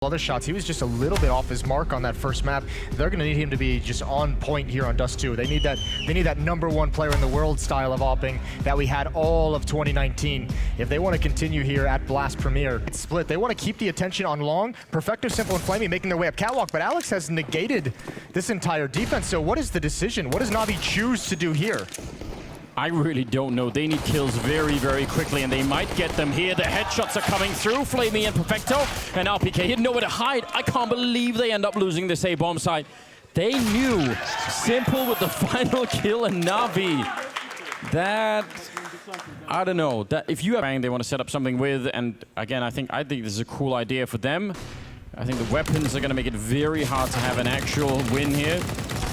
other shots. He was just a little bit off his mark on that first map. They're going to need him to be just on point here on DUST2. They need that #1 player in the world style of opping that we had all of 2019. If they want to continue here at Blast Premier, it's split. They want to keep the attention on long. Perfecto, Simple, and Flamey making their way up catwalk, but Alex has negated this entire defense. So what is the decision? What does NAVI choose to do here? I really don't know. They need kills very, very quickly, and they might get them here. The headshots are coming through. Flamey and Perfecto, and RPK had nowhere to hide. I can't believe they end up losing this A-bomb site. They knew. Simple with the final kill, and NAVI. That, I don't know. That if you have bang, they want to set up something with, and again, I think this is a cool idea for them. I think the weapons are going to make it very hard to have an actual win here.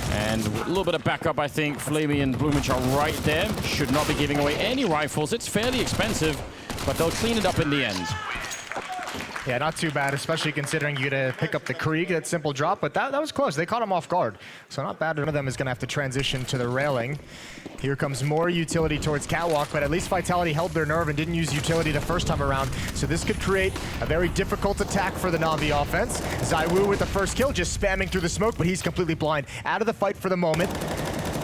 And a little bit of backup, I think. Flamey and Bloomich are right there. Should not be giving away any rifles. It's fairly expensive, but they'll clean it up in the end. Yeah, not too bad, especially considering you to pick up the Krieg, that Simple drop, but that was close. They caught him off guard, so not bad. One of them is going to have to transition to the railing. Here comes more utility towards catwalk, but at least Vitality held their nerve and didn't use utility the first time around, so this could create a very difficult attack for the NAVI offense. ZywOo with the first kill, just spamming through the smoke, but he's completely blind. Out of the fight for the moment,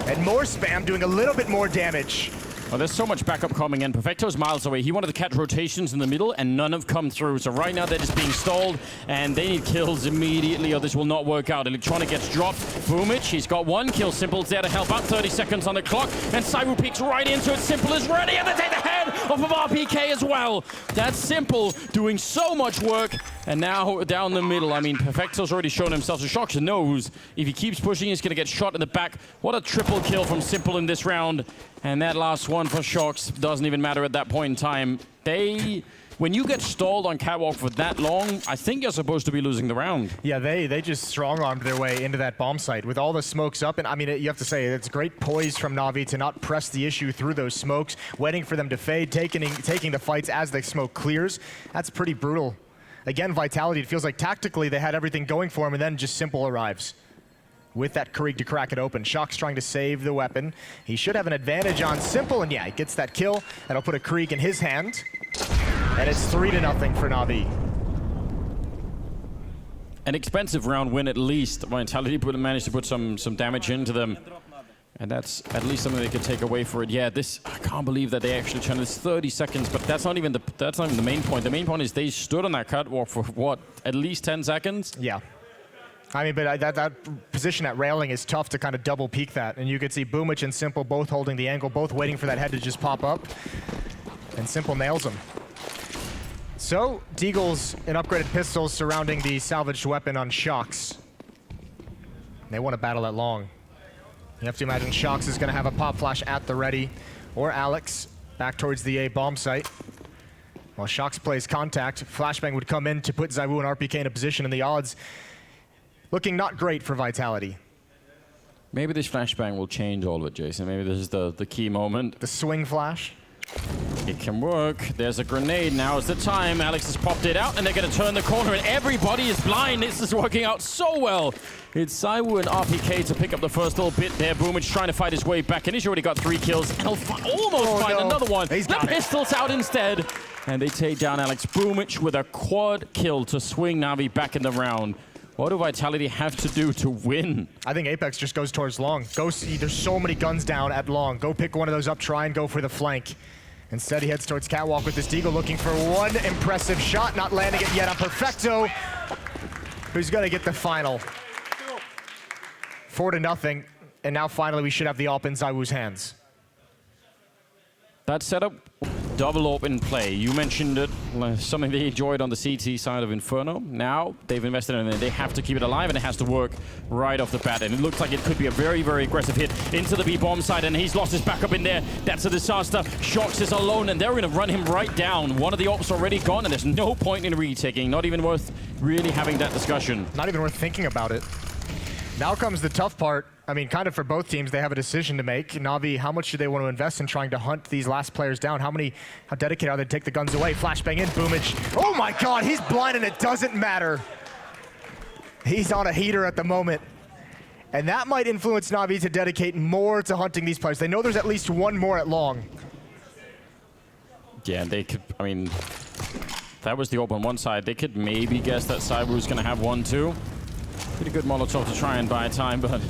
and more spam, doing a little bit more damage. Well, there's so much backup coming in. Perfecto's miles away. He wanted to catch rotations in the middle, and none have come through. So right now, they're just being stalled, and they need kills immediately, or this will not work out. Electronic gets dropped. Boomich, he's got one kill. Simple's there to help out. 30 seconds on the clock, and ZywOo peeks right into it. Simple is ready, and they take the head off of RPK as well. That's Simple doing so much work, and now down the middle. I mean, Perfecto's already shown himself. So Shox knows if he keeps pushing, he's going to get shot in the back. What a triple kill from Simple in this round. And that last one for Shox doesn't even matter at that point in time. When you get stalled on catwalk for that long, I think you're supposed to be losing the round. Yeah, they just strong-armed their way into that bomb site with all the smokes up. And I mean, you have to say, it's great poise from NAVI to not press the issue through those smokes, waiting for them to fade, taking the fights as the smoke clears. That's pretty brutal. Again, Vitality, it feels like tactically they had everything going for him, and then just Simple arrives with that Krieg to crack it open. Shox trying to save the weapon. He should have an advantage on Simple, and yeah, he gets that kill. That'll put a Krieg in his hand. And it's 3-0 for NAVI. An expensive round win at least. Vitality managed to put some damage into them. And that's at least something they could take away for it. Yeah, I can't believe that they actually turned this 30 seconds, but that's not even the main point. The main point is they stood on that catwalk for what, at least 10 seconds? Yeah. I mean, but that position at railing is tough to kind of double peek that. And you could see Boomich and Simple both holding the angle, both waiting for that head to just pop up. And Simple nails him. So, Deagles and upgraded pistols surrounding the salvaged weapon on Shox. They want to battle that long. You have to imagine Shox is going to have a pop flash at the ready, or Alex back towards the A bomb site. While Shox plays contact, Flashbang would come in to put ZywOo and RPK in a position, and the odds looking not great for Vitality. Maybe this flashbang will change all of it, Jason. Maybe this is the key moment. The swing flash. It can work. There's a grenade. Now is the time. Alex has popped it out, and they're going to turn the corner, and everybody is blind. This is working out so well. It's ZywOo and RPK to pick up the first little bit there. Boomich trying to fight his way back, and he's already got 3 kills, and he'll almost find another one. The pistol's out instead, and they take down Alex. Boomich with a quad kill to swing NAVI back in the round. What do Vitality have to do to win? I think Apex just goes towards long. There's so many guns down at long. Go pick one of those up, try and go for the flank. Instead, he heads towards catwalk with this Deagle, looking for one impressive shot, not landing it yet on Perfecto, who's going to get the final. 4-0, and now finally we should have the AWP in ZywOo's hands. That setup, double AWP in play. You mentioned it, something they enjoyed on the CT side of Inferno. Now they've invested in it. They have to keep it alive, and it has to work right off the bat. And it looks like it could be a very, very aggressive hit into the B bomb side, and he's lost his backup in there. That's a disaster. Shox is alone, and they're going to run him right down. One of the AWPs already gone, and there's no point in retaking. Not even worth really having that discussion. Not even worth thinking about it. Now comes the tough part. I mean, kind of for both teams, they have a decision to make. NAVI, how much do they want to invest in trying to hunt these last players down? How dedicated are they to take the guns away? Flashbang in, Boomich. Oh my God, he's blind and it doesn't matter. He's on a heater at the moment. And that might influence NAVI to dedicate more to hunting these players. They know there's at least one more at long. Yeah, they could, I mean, that was the AWP on one side. They could maybe guess that Saibu was going to have one, too. Pretty good Molotov to try and buy time, but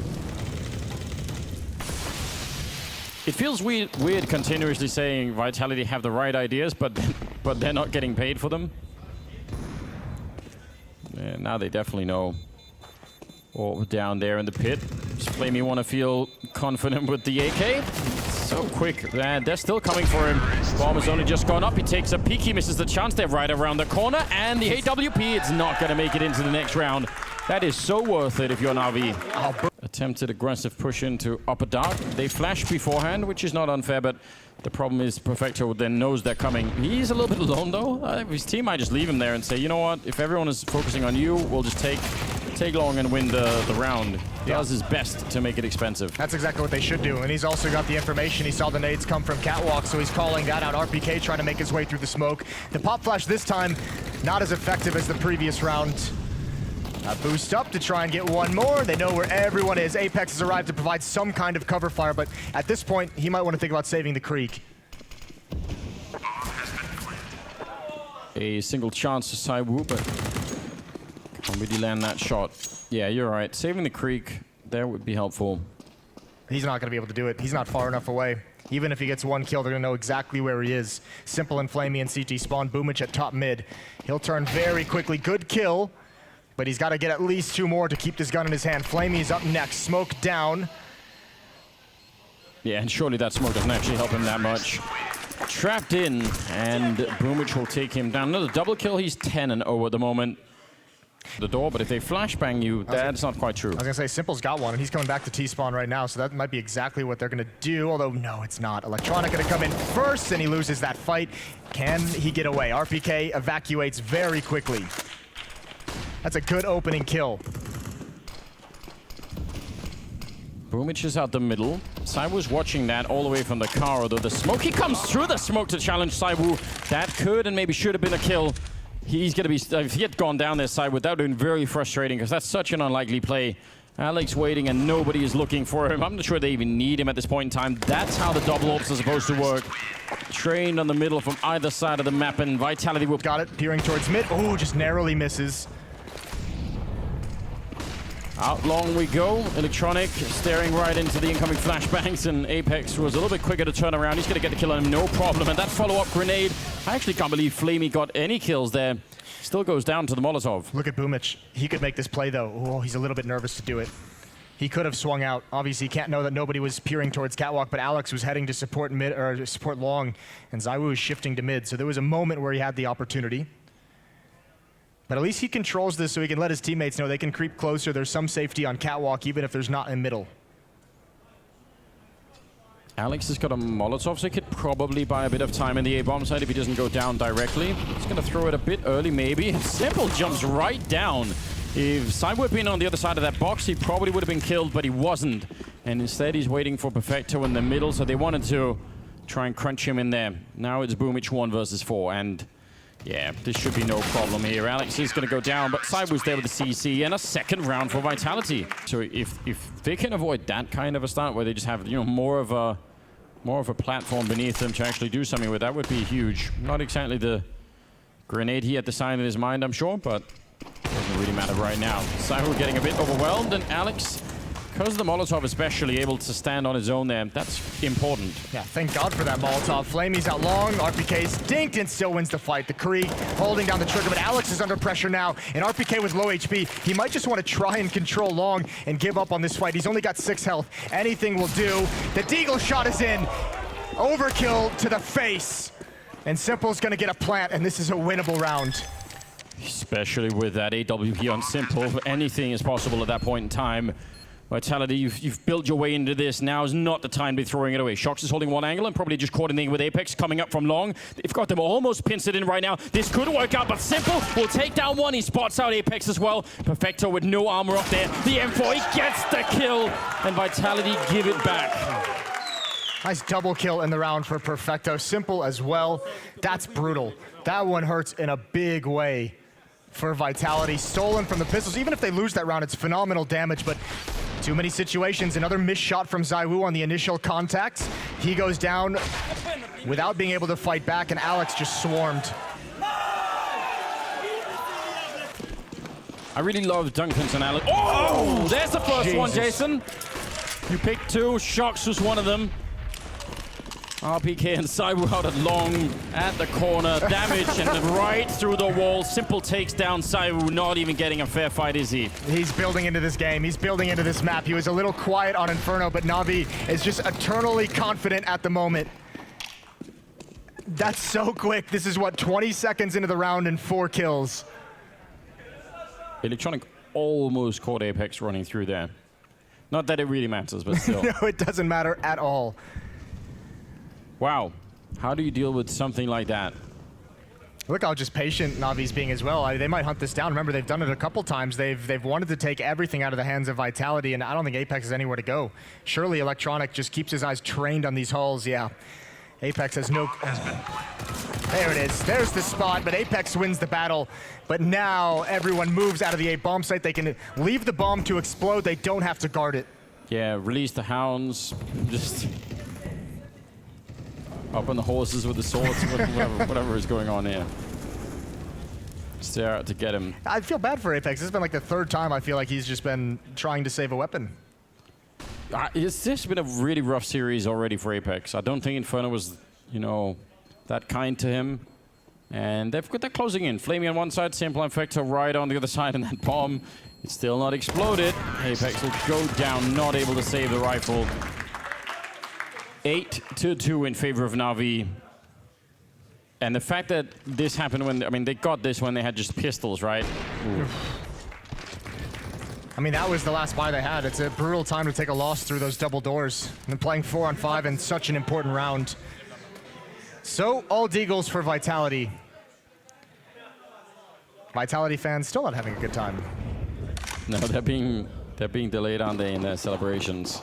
it feels weird continuously saying Vitality have the right ideas, but they're not getting paid for them. Yeah, now they definitely know. Or down there in the pit. Does Flamey want to feel confident with the AK? So quick. And they're still coming for him. Bomb has only just gone up. He takes a peek. He misses the chance. They're right around the corner. And the AWP, it's not going to make it into the next round. That is so worth it if you're NAVI. Attempted aggressive push into upper dark. They flash beforehand, which is not unfair, but the problem is Perfecto then knows they're coming. He's a little bit alone, though. His team might just leave him there and say, you know what, if everyone is focusing on you, we'll just take long and win the round. Does his best to make it expensive. That's exactly what they should do, and he's also got the information. He saw the nades come from Catwalk, so he's calling that out. RPK trying to make his way through the smoke. The pop flash this time, not as effective as the previous round. A boost up to try and get one more. They know where everyone is. Apex has arrived to provide some kind of cover fire, but at this point, he might want to think about saving the creek. A single chance to Saiwu, but can't really land that shot. Yeah, you're right. Saving the creek there would be helpful. He's not going to be able to do it. He's not far enough away. Even if he gets one kill, they're going to know exactly where he is. Simple and Flamey and CT spawn. Boomich at top mid. He'll turn very quickly. Good kill. But he's got to get at least two more to keep this gun in his hand. Flamey's up next. Smoke down. Yeah, and surely that smoke doesn't actually help him that much. Trapped in, and Boomich will take him down. Another double kill. He's 10-0 at the moment. The door, but if they flashbang you, that's not quite true. I was going to say, Simple's got one, and he's coming back to T-spawn right now, so that might be exactly what they're going to do, although, no, it's not. Electronic going to come in first, and he loses that fight. Can he get away? RPK evacuates very quickly. That's a good opening kill. Boomich is out the middle. Saiwu's watching that all the way from the car, although the smoke, he comes through the smoke to challenge Saiwu. That could and maybe should have been a kill. He's going to be, if he had gone down there, Saiwu, that would have been very frustrating because that's such an unlikely play. Alex waiting and nobody is looking for him. I'm not sure they even need him at this point in time. That's how the double ops are supposed to work. Trained on the middle from either side of the map, and Vitality will... Got it, peering towards mid. Oh, just narrowly misses. Out long we go. Electronic staring right into the incoming flashbangs, and Apex was a little bit quicker to turn around. He's going to get the kill on him, no problem. And that follow-up grenade, I actually can't believe Flamey got any kills there. Still goes down to the Molotov. Look at Boomich. He could make this play, though. Oh, he's a little bit nervous to do it. He could have swung out. Obviously, he can't know that nobody was peering towards Catwalk, but Alex was heading to support mid or support long, and Zaiwu was shifting to mid. So there was a moment where he had the opportunity. But at least he controls this so he can let his teammates know they can creep closer. There's some safety on Catwalk, even if there's not in middle. Alex has got a Molotov, so he could probably buy a bit of time in the A-bomb side if he doesn't go down directly. He's going to throw it a bit early, maybe. Simple jumps right down. If Saiwu had been on the other side of that box, he probably would have been killed, but he wasn't. And instead, he's waiting for Perfecto in the middle, so they wanted to try and crunch him in there. Now it's Boomich 1 versus 4, and... yeah, this should be no problem here. Alex is going to go down, but Saiwu's there with the CC and a second round for Vitality. So if they can avoid that kind of a start where they just have, you know, more of a platform beneath them to actually do something with, that would be huge. Not exactly the grenade he had decided in his mind, I'm sure, but doesn't really matter right now. Saiwu getting a bit overwhelmed, and Alex, because the Molotov especially able to stand on his own there, that's important. Yeah, thank God for that Molotov. Flamey's out long, RPK's dinked and still wins the fight. The Krieg holding down the trigger, but Alex is under pressure now, and RPK with low HP. He might just want to try and control long and give up on this fight. He's only got 6 health. Anything will do. The Deagle shot is in. Overkill to the face. And Simple's gonna get a plant, and this is a winnable round. Especially with that AWP on Simple, anything is possible at that point in time. Vitality, you've built your way into this. Now is not the time to be throwing it away. Shox is holding one angle and probably just coordinating with Apex coming up from long. They've got them almost pincered in right now. This could work out, but Simple will take down one. He spots out Apex as well. Perfecto with no armor up there. The M4, he gets the kill, and Vitality give it back. Nice double kill in the round for Perfecto. Simple as well. That's brutal. That one hurts in a big way for Vitality. Stolen from the pistols. Even if they lose that round, it's phenomenal damage, but too many situations. Another missed shot from Zaiwu on the initial contact. He goes down without being able to fight back, and Alex just swarmed. I really love Duncan's and Alex. Oh, there's the first one, Jason. You picked two. Shocks was one of them. RPK and Cyber out at long at the corner. Damage and right through the wall. Simple takes down Cyber, not even getting a fair fight, is he? He's building into this game. He's building into this map. He was a little quiet on Inferno, but Navi is just eternally confident at the moment. That's so quick. This is what, 20 seconds into the round and 4 kills. Electronic almost caught Apex running through there. Not that it really matters, but still. No, it doesn't matter at all. Wow. How do you deal with something like that? Look how just patient Navi's being as well. They might hunt this down. Remember, they've done it a couple times. They've wanted to take everything out of the hands of Vitality, and I don't think Apex has anywhere to go. Surely Electronic just keeps his eyes trained on these halls. Yeah. Apex has no... There it is. There's the spot, but Apex wins the battle. But now everyone moves out of the A bomb site. They can leave the bomb to explode. They don't have to guard it. Yeah, release the hounds. Just up on the horses with the swords, whatever is going on here. Stare out to get him. I feel bad for Apex. This has been like the 3rd time I feel like he's just been trying to save a weapon. It's just been a really rough series already for Apex. I don't think Inferno was, you know, that kind to him. And they're closing in. Flamey on one side, Simple and Vector right on the other side, and that bomb, it's still not exploded. Apex will go down, not able to save the rifle. 8-2 in favor of Navi. And the fact that this happened when, I mean, they got this when they had just pistols, right? Ooh. I mean, that was the last buy they had. It's a brutal time to take a loss through those double doors. And playing 4-on-5 in such an important round. So, all Deagles for Vitality. Vitality fans still not having a good time. No, they're being delayed, aren't they, in their celebrations?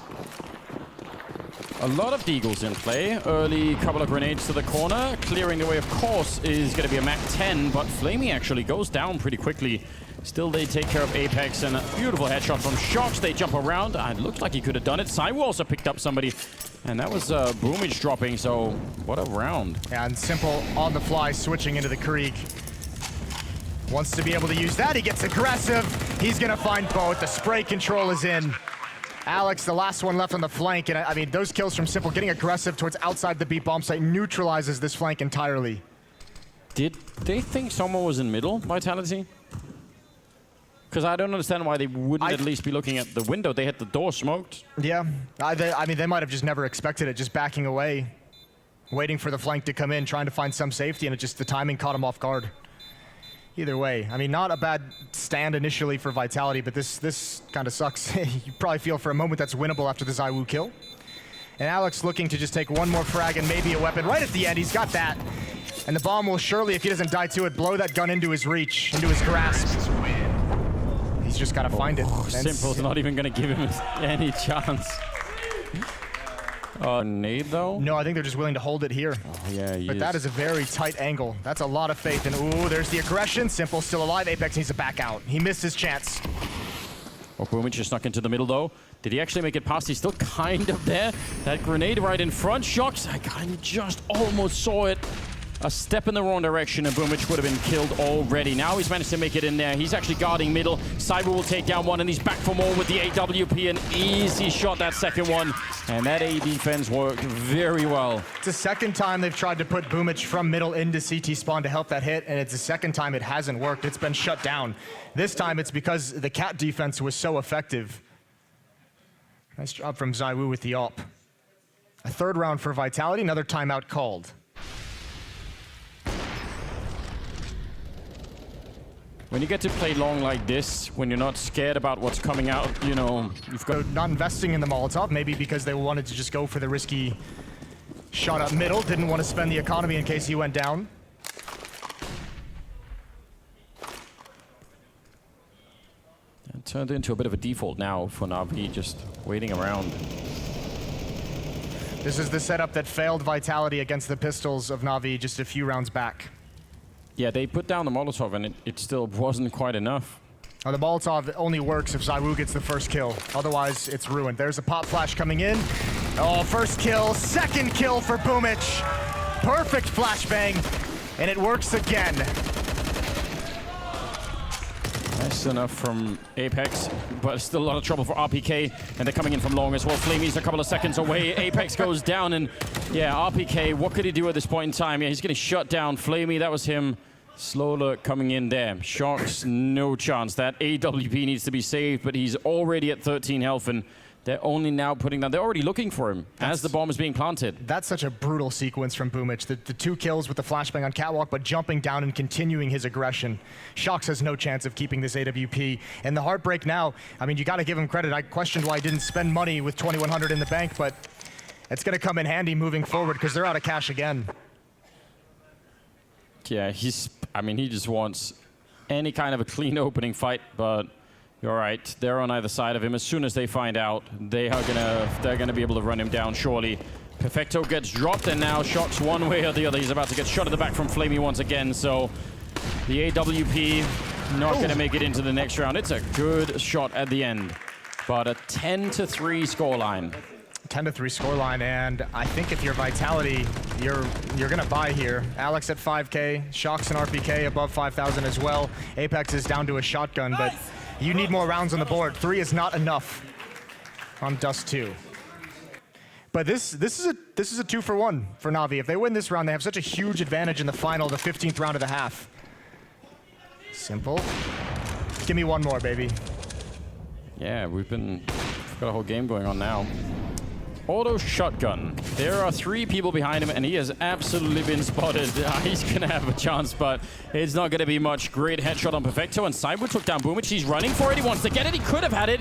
A lot of Deagles in play. Early couple of grenades to the corner. Clearing the way, of course, is going to be a Mac 10, but Flamey actually goes down pretty quickly. Still, they take care of Apex, and a beautiful headshot from Shocks. They jump around. It looked like he could have done it. Cyber also picked up somebody, and that was Boomage dropping, so what a round. Yeah, and Simple on the fly, switching into the Krieg. Wants to be able to use that. He gets aggressive. He's going to find both. The spray control is in. Alex, the last one left on the flank, and I mean, those kills from Simple getting aggressive towards outside the B bomb site neutralizes this flank entirely. Did they think someone was in middle, Vitality? Because I don't understand why they wouldn't at least be looking at the window. They had the door smoked. Yeah, I mean, they might have just never expected it, just backing away, waiting for the flank to come in, trying to find some safety, and the timing caught him off guard. Either way, I mean, not a bad stand initially for Vitality, but this kind of sucks. You probably feel for a moment that's winnable after the ZywOo kill. And Alex looking to just take one more frag and maybe a weapon right at the end. He's got that. And the bomb will surely, if he doesn't die to it, blow that gun into his reach, into his grasp. He's just got to find it. Simple's not even going to give him any chance. Nade, though? No, I think they're just willing to hold it here. Oh, yeah, but that is a very tight angle. That's a lot of faith. And ooh, there's the aggression. Simple still alive. Apex needs to back out. He missed his chance. Oh, Boomage just snuck into the middle, though. Did he actually make it past? He's still kind of there. That grenade right in front. Shocks. I kind of just almost saw it. A step in the wrong direction, and Boomage would have been killed already. Now he's managed to make it in there. He's actually guarding middle. Cyber will take down one, and he's back for more with the AWP. An easy shot, that second one. And that A defense worked very well. It's the second time they've tried to put Boomage from middle into CT spawn to help that hit, and it's the second time it hasn't worked. It's been shut down. This time it's because the cat defense was so effective. Nice job from ZywOo with the AWP. A 3rd round for Vitality, another timeout called. When you get to play long like this, when you're not scared about what's coming out, you know, you've got... Not investing in the Molotov, maybe because they wanted to just go for the risky shot up middle, didn't want to spend the economy in case he went down. It turned into a bit of a default now for Navi, just waiting around. This is the setup that failed Vitality against the pistols of Navi just a few rounds back. Yeah, they put down the Molotov, and it still wasn't quite enough. The Molotov only works if ZywOo gets the first kill. Otherwise, it's ruined. There's a pop flash coming in. Oh, first kill, second kill for Boomage. Perfect flashbang, and it works again. Nice Nice enough from Apex, but still a lot of trouble for RPK, and they're coming in from long as well. Flamey's a couple of seconds away. Apex goes down, and yeah, RPK, what could he do at this point in time? Yeah, he's getting shut down. Flamey, that was him. Slow alert coming in there. Shox, no chance. That AWP needs to be saved, but he's already at 13 health, and they're only now putting down. They're already looking for him as the bomb is being planted. That's such a brutal sequence from Boomich. The 2 kills with the flashbang on Catwalk, but jumping down and continuing his aggression. Shox has no chance of keeping this AWP. And the heartbreak now, I mean, you got to give him credit. I questioned why he didn't spend money with 2,100 in the bank, but it's going to come in handy moving forward because they're out of cash again. Yeah, I mean, he just wants any kind of a clean opening fight, but you're right. They're on either side of him. As soon as they find out, they're gonna be able to run him down, surely. Perfecto gets dropped, and now Shox one way or the other. He's about to get shot in the back from Flamey once again, so the AWP not gonna make it into the next round. It's a good shot at the end, but a 10-3 scoreline. 10-3 scoreline, and I think if you're Vitality, you're gonna buy here. Alex at 5K, Shox and RPK above 5,000 as well. Apex is down to a shotgun, but you need more rounds on the board. 3 is not enough on DUST2. But this is a 2-for-1 for Navi. If they win this round, they have such a huge advantage in the final, the 15th round of the half. Simple. Give me one more, baby. Yeah, we've got a whole game going on now. Auto shotgun. There are 3 people behind him, and he has absolutely been spotted. He's going to have a chance, but it's not going to be much. Great headshot on Perfecto, and Cyber took down Boomich. He's running for it. He wants to get it. He could have had it.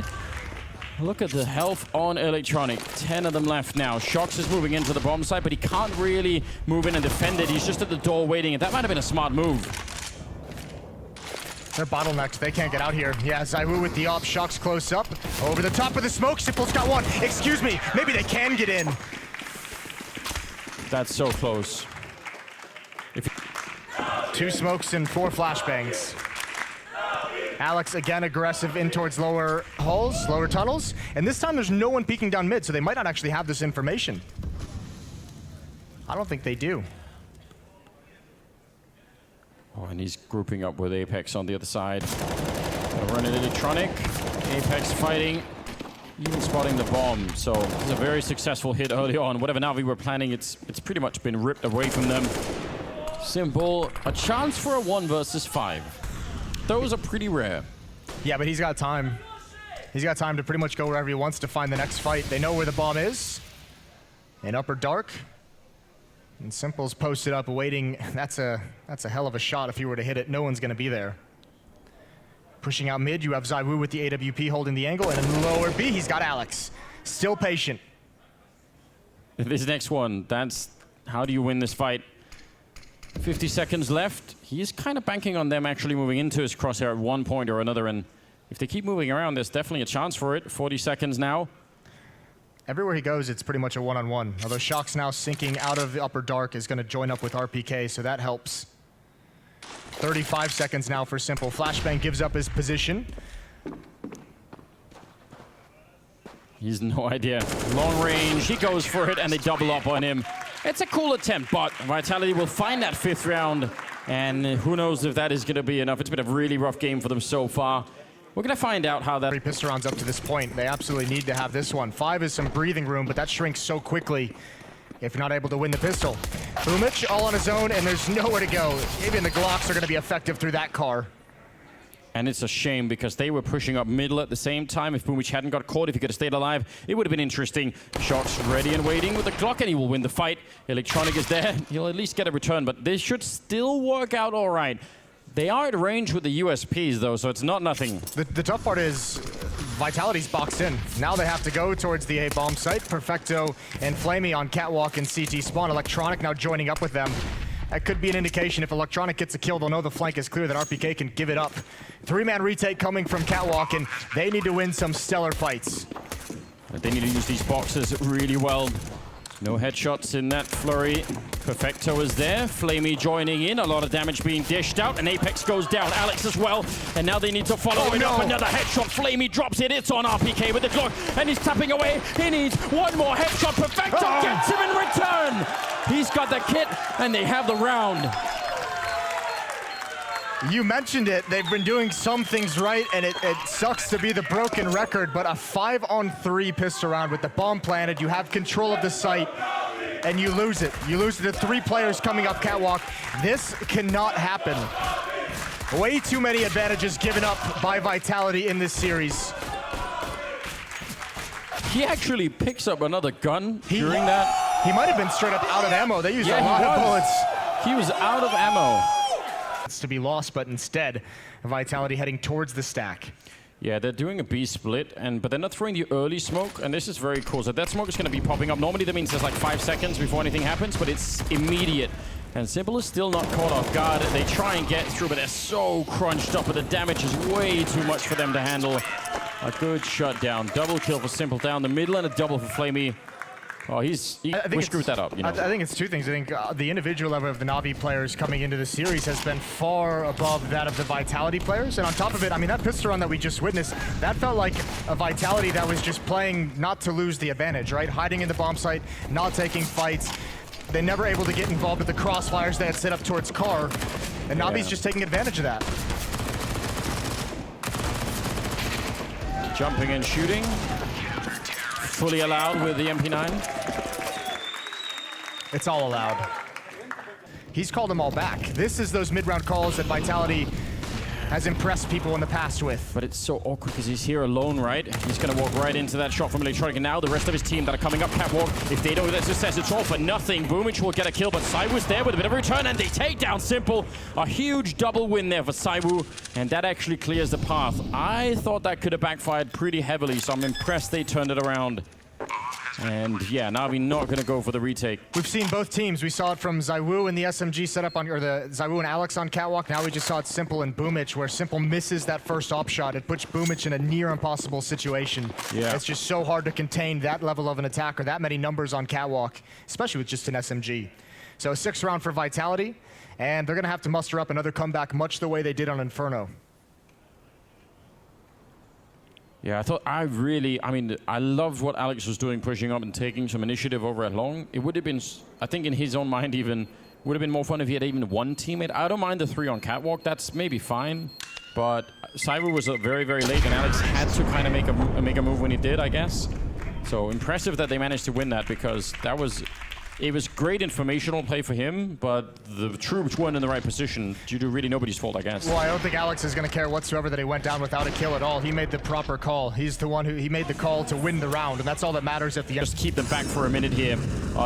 Look at the health on Electronic. 10 of them left now. Shox is moving into the bomb site, but he can't really move in and defend it. He's just at the door waiting, and that might have been a smart move. They're bottlenecked. They can't get out here. Yeah, Zaiwu with the op. Shox close up. Over the top of the smoke. Simple's got one. Excuse me. Maybe they can get in. That's so close. 2 smokes and 4 flashbangs. Alex again aggressive in towards lower halls, lower tunnels. And this time there's no one peeking down mid, so they might not actually have this information. I don't think they do. Oh, and he's grouping up with Apex on the other side. They're running Electronic. Apex fighting, even spotting the bomb. So it's a very successful hit early on. Whatever Navi were planning, it's pretty much been ripped away from them. Simple. A chance for a 1 versus 5. Those are pretty rare. Yeah, but he's got time. He's got time to pretty much go wherever he wants to find the next fight. They know where the bomb is. In upper dark. And Simple's posted up waiting. That's a hell of a shot if he were to hit it. No one's going to be there. Pushing out mid, you have Zaiwu with the AWP holding the angle, and in lower B, he's got Alex. Still patient. This next one, that's how do you win this fight? 50 seconds left. He's kind of banking on them actually moving into his crosshair at one point or another, and if they keep moving around, there's definitely a chance for it. 40 seconds now. Everywhere he goes, it's pretty much a one-on-one. Although Shox now sinking out of the upper dark is going to join up with RPK, so that helps. 35 seconds now for Simple. Flashbang gives up his position. He's no idea. Long range, he goes for it, and they double up on him. It's a cool attempt, but Vitality will find that 5th round, and who knows if that is going to be enough. It's been a really rough game for them so far. We're going to find out how that... 3 pistol rounds up to this point. They absolutely need to have this one. 5 is some breathing room, but that shrinks so quickly if you're not able to win the pistol. Boomich all on his own, and there's nowhere to go. Even the Glocks are going to be effective through that car. And it's a shame because they were pushing up middle at the same time. If Boomich hadn't got caught, if he could have stayed alive, it would have been interesting. Shox ready and waiting with the Glock, and he will win the fight. Electronic is there. He'll at least get a return, but this should still work out all right. They are at range with the USPs, though, so it's not nothing. The tough part is Vitality's boxed in. Now they have to go towards the A bomb site. Perfecto and Flamey on Catwalk and CT spawn. Electronic now joining up with them. That could be an indication if Electronic gets a kill, they'll know the flank is clear, that RPK can give it up. 3-man retake coming from Catwalk, and they need to win some stellar fights. They need to use these boxes really well. No headshots in that flurry. Perfecto is there. Flamey joining in. A lot of damage being dished out. And Apex goes down. Alex as well. And now they need to follow it up. Another headshot. Flamey drops it. It's on RPK with the Glock. And he's tapping away. He needs one more headshot. Perfecto gets him in return. He's got the kit. And they have the round. You mentioned it. They've been doing some things right, and it sucks to be the broken record, but a 5-on-3 pistol round with the bomb planted, you have control of the site, and you lose it. You lose it to 3 players coming up catwalk. This cannot happen. Way too many advantages given up by Vitality in this series. He actually picks up another gun during that. He might have been straight up out of ammo. They used a Yeah, lot of bullets. He was out of ammo. It's to be lost, but instead, Vitality heading towards the stack. Yeah, they're doing a B split, but they're not throwing the early smoke, and this is very cool. So that smoke is going to be popping up. Normally that means there's like 5 seconds before anything happens, but it's immediate. And Simple is still not caught off guard. They try and get through, but they're so crunched up, but the damage is way too much for them to handle. A good shutdown. Double kill for Simple down the middle, and a double for Flamey. Oh, we screwed that up, you know. I think it's 2 things. I think the individual level of the Navi players coming into the series has been far above that of the Vitality players. And on top of it, I mean, that pistol run that we just witnessed, that felt like a Vitality that was just playing not to lose the advantage, right? Hiding in the bomb site, not taking fights. They're never able to get involved with the crossfires they had set up towards Car. And Navi's just taking advantage of that. Jumping and shooting. Fully allowed with the MP9. It's all allowed. He's called them all back. This is those mid-round calls that Vitality has impressed people in the past with. But it's so awkward because he's here alone, right? He's going to walk right into that shot from Electronic. And now the rest of his team that are coming up catwalk, if they don't get success, it's all for nothing. Boomich will get a kill, but Saiwoo's there with a bit of a return, and they take down Simple. A huge double win there for Saiwoo, and that actually clears the path. I thought that could have backfired pretty heavily, so I'm impressed they turned it around. And yeah, Navi not going to go for the retake. We've seen both teams. We saw it from Zywoo and the SMG setup on, or the Zywoo and Alex on catwalk. Now we just saw it Simple and Boomich, where Simple misses that first op shot. It puts Boomich in a near impossible situation. Yeah. It's just so hard to contain that level of an attack or that many numbers on catwalk, especially with just an SMG. So 6th round for Vitality, and they're going to have to muster up another comeback much the way they did on Inferno. Yeah, I loved what Alex was doing, pushing up and taking some initiative over at long. It would have been, I think in his own mind even, would have been more fun if he had even 1 teammate. I don't mind the 3 on catwalk, that's maybe fine. But Cyber was very, very late, and Alex had to kind of make a move when he did, I guess. So impressive that they managed to win that, because it was great informational play for him, but the troops weren't in the right position due to really nobody's fault, I guess. Well, I don't think Alex is going to care whatsoever that he went down without a kill at all. He made the proper call. He's the one he made the call to win the round, and that's all that matters at the end. Just keep them back for a minute here.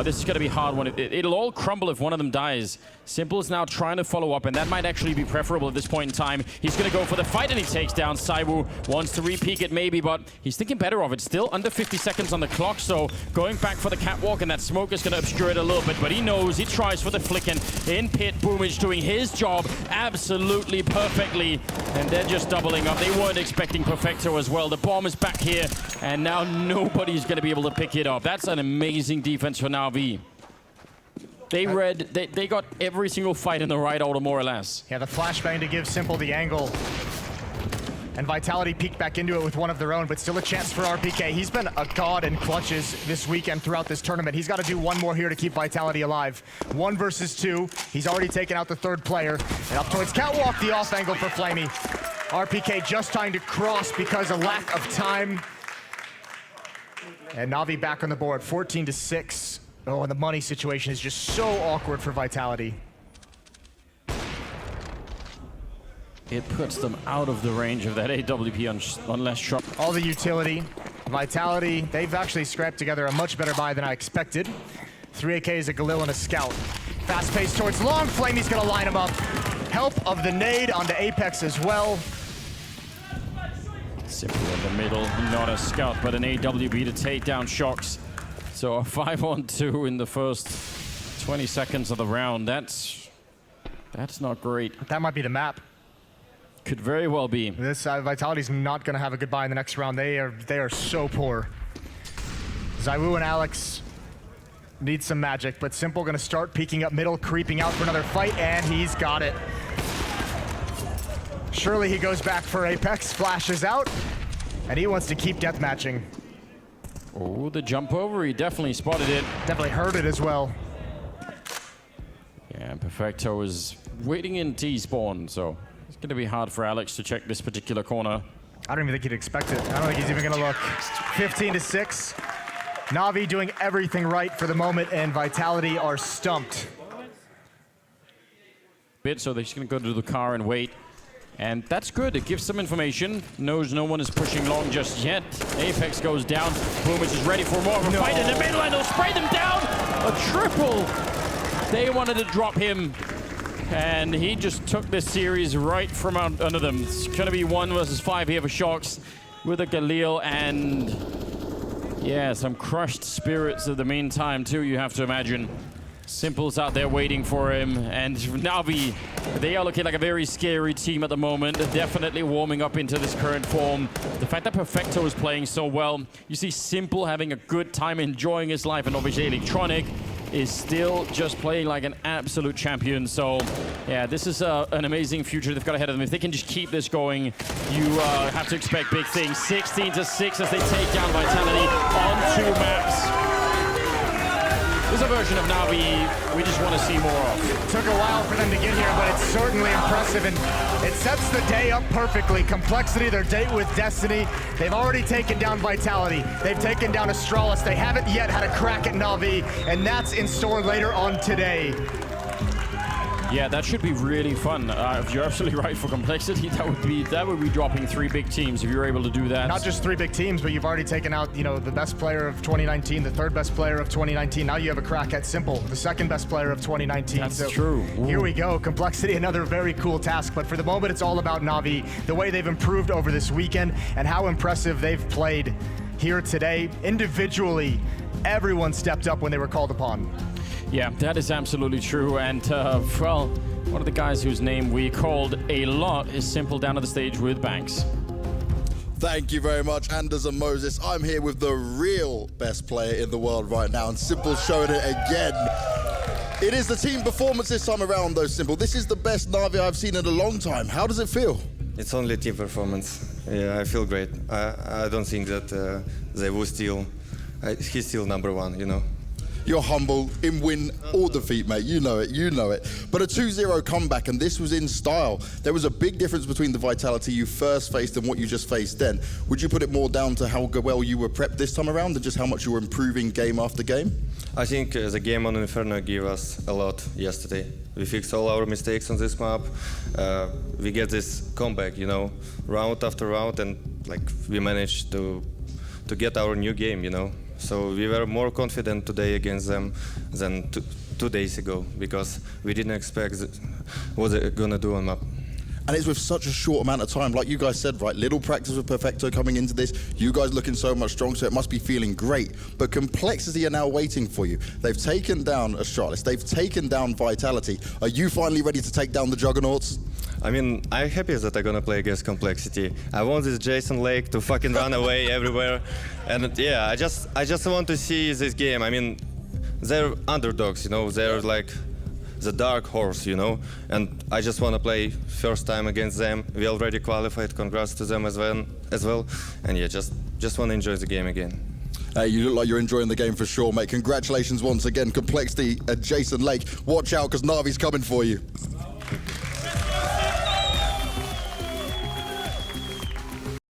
This is going to be hard one. It'll all crumble if one of them dies. Simple is now trying to follow up, and that might actually be preferable at this point in time. He's going to go for the fight, and he takes down Saiwoo. Wants to re-peek it maybe, but he's thinking better of it. Still under 50 seconds on the clock, so going back for the catwalk, and that smoke is going to obscure it a little bit, but he knows, he tries for the flicken. In pit, Boomich doing his job absolutely perfectly, and they're just doubling up. They weren't expecting Perfecto as well. The bomb is back here, and now nobody's going to be able to pick it up. That's an amazing defense for NAVI. They got every single fight in the right order, more or less. Yeah, the flashbang to give Simple the angle. And Vitality peeked back into it with one of their own, but still a chance for RPK. He's been a god in clutches this weekend throughout this tournament. He's got to do one more here to keep Vitality alive. 1 versus 2. He's already taken out the 3rd player. And up towards catwalk, the off angle for Flamey. RPK just trying to cross because of lack of time. And Navi back on the board, 14-6. Oh, and the money situation is just so awkward for Vitality. It puts them out of the range of that AWP on less shot. All the utility, Vitality, they've actually scrapped together a much better buy than I expected. 3 AKs, a Galil, and a Scout. Fast pace towards long, Flamey's gonna line him up. Help of the nade onto Apex as well. Simple in the middle, not a Scout, but an AWP to take down Shocks. So a 5-on-2 in the first 20 seconds of the round. That's not great. That might be the map. Could very well be. This Vitality's not going to have a good buy in the next round. They are so poor. Zywoo and Alex need some magic, but Simple going to start peeking up middle, creeping out for another fight, and he's got it. Surely he goes back for Apex, flashes out, and he wants to keep deathmatching. Oh, the jump over, he definitely spotted it. Definitely heard it as well. Yeah, and Perfecto is waiting in T-spawn, so It's going to be hard for Alex to check this particular corner. I don't even think he'd expect it. I don't think he's even going to look. 15-6. NAVI doing everything right for the moment, and Vitality are stumped. So they're just going to go to the car and wait. And that's good. It gives some information. Knows no one is pushing long just yet. Apex goes down. Boomich is ready for more of a fight in the middle, and they'll spray them down. A triple. They wanted to drop him, and he just took this series right from under them. It's going to be 1 versus 5 here for Shox with a Galil, and yeah, some crushed spirits in the meantime too, you have to imagine. Simple's out there waiting for him, and NAVI, they are looking like a very scary team at the moment. They're definitely warming up into this current form. The fact that Perfecto is playing so well, you see Simple having a good time enjoying his life, and obviously Electronic is still just playing like an absolute champion. So yeah, this is an amazing future they've got ahead of them. If they can just keep this going, you have to expect big things. 16-6 as they take down Vitality on 2 maps. This is a version of NAVI we just want to see more of. Took a while for them to get here, but it's certainly impressive, and it sets the day up perfectly. Complexity, their date with Destiny. They've already taken down Vitality. They've taken down Astralis. They haven't yet had a crack at NAVI, and that's in store later on today. Yeah, that should be really fun. If you're absolutely right for Complexity, that would be dropping 3 big teams if you're able to do that. Not just 3 big teams, but you've already taken out, you know, the best player of 2019, the 3rd best player of 2019. Now you have a crack at Simple, the 2nd best player of 2019. That's true. Ooh. Here we go. Complexity, another very cool task. But for the moment, it's all about NAVI, the way they've improved over this weekend, and how impressive they've played here today. Individually, everyone stepped up when they were called upon. Yeah, that is absolutely true. And, well, one of the guys whose name we called a lot is Simple down to the stage with Banks. Thank you very much, Anders and Moses. I'm here with the real best player in the world right now, and Simple's showing it again. It is the team performance this time around, though, Simple. This is the best NAVI I've seen in a long time. How does it feel? It's only team performance. Yeah, I feel great. I don't think that they will still... he's still #1, you know. You're humble in win or defeat, mate. You know it, you know it. But a 2-0 comeback, and this was in style. There was a big difference between the Vitality you first faced and what you just faced then. Would you put it more down to how well you were prepped this time around, and just how much you were improving game after game? I think the game on Inferno gave us a lot yesterday. We fixed all our mistakes on this map. We get this comeback, you know, round after round, and like we managed to get our new game, you know. So we were more confident today against them than 2 days ago, because we didn't expect what they're gonna do on map. And it's with such a short amount of time, like you guys said, right? Little practice with Perfecto coming into this. You guys looking so much strong, so it must be feeling great. But Complexity are now waiting for you. They've taken down Astralis. They've taken down Vitality. Are you finally ready to take down the Juggernauts? I mean, I'm happy that I'm gonna play against Complexity. I want this Jason Lake to fucking run away everywhere. And yeah, I just want to see this game. I mean, they're underdogs, you know, they're like the dark horse, you know, and I just want to play first time against them. We already qualified, congrats to them as well. And yeah, just want to enjoy the game again. Hey, you look like you're enjoying the game for sure, mate. Congratulations once again, Complexity and Jason Lake. Watch out, because NAVI's coming for you.